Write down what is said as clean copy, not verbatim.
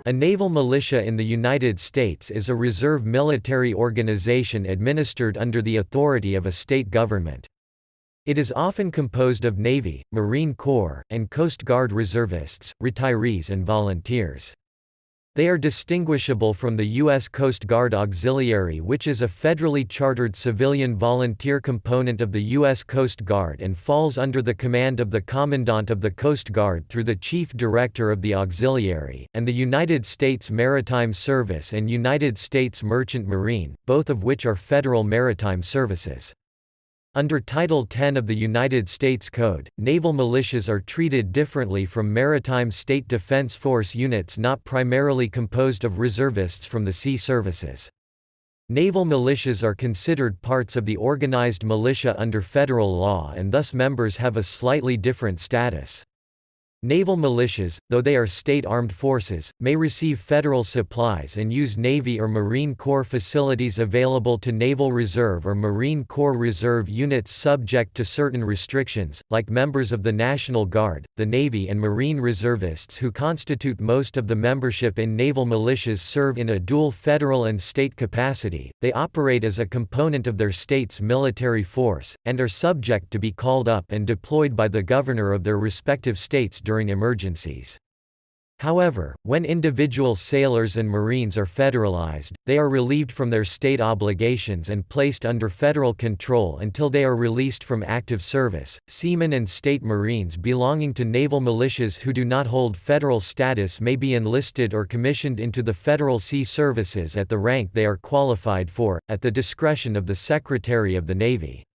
A naval militia in the United States is a reserve military organization administered under the authority of a state government. It is often composed of Navy, Marine Corps, and Coast Guard reservists, retirees and volunteers. They are distinguishable from the U.S. Coast Guard Auxiliary, which is a federally chartered civilian volunteer component of the U.S. Coast Guard and falls under the command of the Commandant of the Coast Guard through the Chief Director of the Auxiliary, and the United States Maritime Service and United States Merchant Marine, both of which are federal maritime services. Under Title 10 of the United States Code, naval militias are treated differently from maritime state defense force units not primarily composed of reservists from the sea services. Naval militias are considered parts of the organized militia under federal law, and thus members have a slightly different status. Naval militias, though they are state armed forces, may receive federal supplies and use Navy or Marine Corps facilities available to Naval Reserve or Marine Corps Reserve units subject to certain restrictions, like members of the National Guard. The Navy and Marine reservists who constitute most of the membership in naval militias serve in a dual federal and state capacity. They operate as a component of their state's military force, and are subject to be called up and deployed by the governor of their respective states during emergencies. However, when individual sailors and Marines are federalized, they are relieved from their state obligations and placed under federal control until they are released from active service. Seamen and state Marines belonging to naval militias who do not hold federal status may be enlisted or commissioned into the federal sea services at the rank they are qualified for, at the discretion of the Secretary of the Navy.